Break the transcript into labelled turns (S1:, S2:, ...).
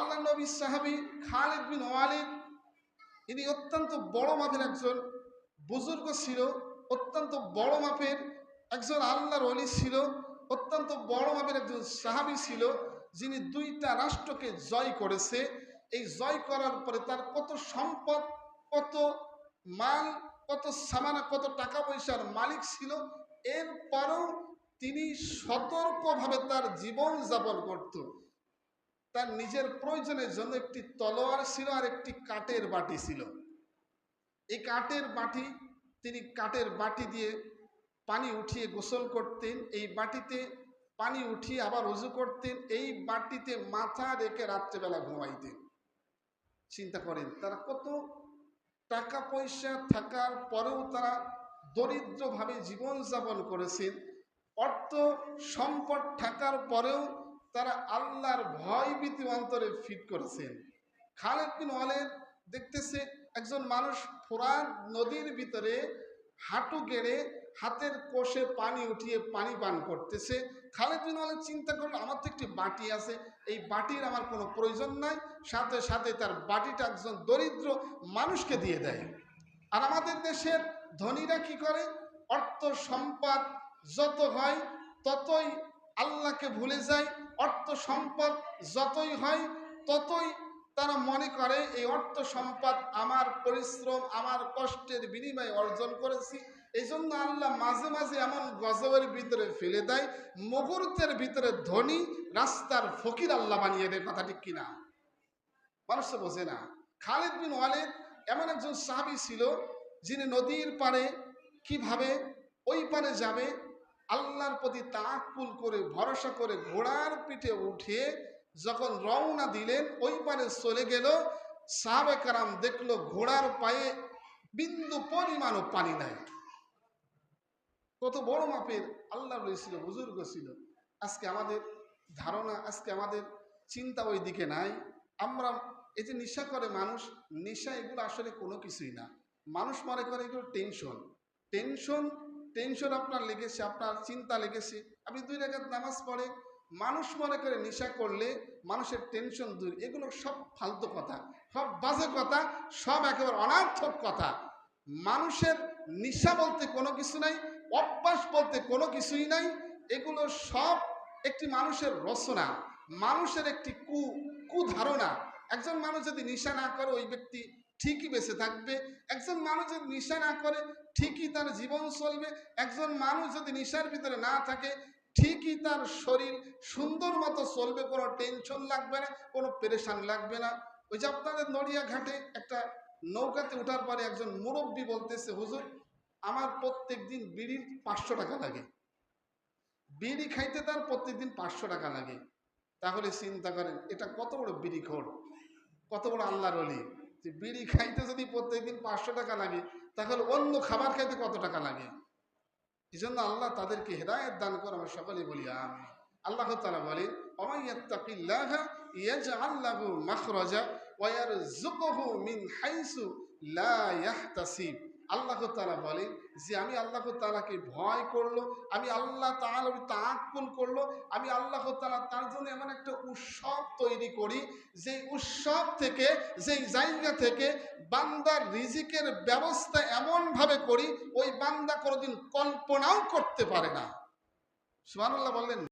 S1: আল্লাহ নবী সাহাবী খালিদ বিন ওয়ালিদ, ইনি অত্যন্ত বড় মাপের একজন বুজুর্গ ছিল, অত্যন্ত বড় মাপের একজন আল্লাহর ওলি ছিল, অত্যন্ত বড় মাপের একজন সাহাবী ছিল, যিনি 2টা রাষ্ট্রকে জয় করেছে। এই জয় করার পরে তার কত সম্পদ, কত মাল, কত সামানা, কত টাকা পয়সার মালিক ছিল, এরপরেও তিনি সতর্কভাবে তার জীবন যাপন করত। তার নিজের প্রয়োজনের জন্য একটি তলোয়ার ছিল আর একটি কাঠের বাটি ছিল। এই কাঠের বাটি, তিনি কাঠের বাটি দিয়ে পানি উঠিয়ে গোসল করতেন, এই বাটিতে পানি উঠিয়ে আবার ওযু করতেন, এই বাটিতে মাথা রেখে রাত্রেবেলা ঘুমাইতেন। চিন্তা করেন, তারা কত টাকা পয়সা থাকার পরেও তারা দরিদ্রভাবে জীবনযাপন করেছেন, অর্থ সম্পদ থাকার পরেও তারা আল্লাহর ভয় ভীতি অন্তরে ফিট করেছেন। খালিদ বিন ওয়ালিদ দেখতেছে একজন মানুষ ফোরাত নদীর ভিতরে হাঁটু গেড়ে হাতের কোষে পানি উঠিয়ে পানি পান করতেছে। খালিদ বিন ওয়ালিদ চিন্তা করলো, আমার তো একটি বাটি আছে, এই বাটির আমার কোনো প্রয়োজন নাই, সাথে সাথে তার বাটিটা একজন দরিদ্র মানুষকে দিয়ে দেয়। আর আমাদের দেশের ধনীরা কি করে, অর্থ সম্পদ যত হয় ততই আল্লাহকে ভুলে যায়, অর্থ সম্পদ যতই হয় ততই তারা মনে করে এই অর্থ সম্পদ আমার পরিশ্রম, আমার কষ্টের বিনিময়ে অর্জন করেছি। এই জন্য আল্লাহ মাঝে মাঝে এমন গজবের ভিতরে ফেলে দেয়, মুহূর্তের ভিতরে ধনী রাস্তার ফকির আল্লাহ বানিয়ে দেয়। কথা ঠিক কিনা? মানুষ তো বোঝে না। খালিদ বিন ওয়ালিদ এমন একজন সাহাবী ছিল, যিনি নদীর পারে কিভাবে ওই পারে যাবে আল্লাহর প্রতি তাওয়াক্কুল করে ভরসা করে ঘোড়ার পিঠে উঠে যখন রওনা দিলেন, ওই পারে চলে গেল, সাহাবে কারাম দেখলো ঘোড়ার পায়ে বিন্দু পরিমাণও পানি নাই। কত বড় মাপের আল্লাহর ওলি ছিল, বুজুর্গ ছিল। আজকে আমাদের ধারণা, আজকে আমাদের চিন্তা ওই দিকে নাই। আমরা এই যে নেশা করে মানুষ, নেশা এগুলো আসলে কোনো কিছুই না। মানুষ মনে করে এগুলো টেনশন, টেনশন টেনশন আপনার লেগেছে, আপনার চিন্তা লেগেছে, আপনি 2 রাকাত নামাজ পড়ে মানুষ মনে করে নেশা করলে মানুষের টেনশন দূর। এগুলো সব ফালতু কথা, সব বাজে কথা, সব একেবারে অনর্থক কথা। মানুষের নেশা বলতে কোনো কিছু নাই, অভ্যাস বলতে কোনো কিছুই নাই। এগুলো সব একটি মানুষের রচনা, মানুষের একটি কুধারণা। একজন মানুষ যদি নেশা না করে ওই ব্যক্তি ঠিকই বেঁচে থাকবে, একজন মানুষ যদি নেশা না করে ঠিকই তার জীবন চলবে, একজন মানুষ যদি নেশার ভিতরে না থাকে ঠিকই তার শরীর সুন্দর মতো চলবে, কোনো টেনশন লাগবে না, কোনো পেরেশান লাগবে না। ওই যে আপনাদের নড়িয়া ঘাটে একটা নৌকাতে ওঠার পরে একজন মুরব্বী বলতেছে, হুজুর আমার প্রত্যেক দিন বিড়ির 500 টাকা লাগে, বিড়ি খাইতে তার প্রত্যেক দিন 500 টাকা লাগে। তাহলে চিন্তা করেন এটা কত বড় বিড়িখোর, কত বড় আল্লাহর ওলি, যে বিড়ি খাইতে যদি প্রত্যেকদিন 500 টাকা লাগে, তাহলে অন্য খাবার খাইতে কত টাকা লাগে। এই জন্য আল্লাহ তাদেরকে হেদায়েত দান করে, আমরা সকলেই বলি আমিন। আল্লাহ তাআলা বলেন, ওয়ামাইয়াত্তাকিল্লাহা ইয়াজআল লাহু মাখরাজা ওয়া ইয়ারযুকুহু মিন হাইসু লা ইয়াহতাসিব। আল্লাহ তাআলা বলেন যে আমি আল্লাহ তাআলাকে ভয় করলো, আমি আল্লাহ তাআলার তাআক্কুল করলো, আমি আল্লাহ তাআলা তার জন্য এমন একটা উৎসব তৈরি করি, যে উৎসব থেকে, যেই জায়গা থেকে বান্দার রিজিকের ব্যবস্থা এমনভাবে করি ওই বান্দা কোনোদিন কল্পনাও করতে পারে না। সুবহানাল্লাহ বললেন।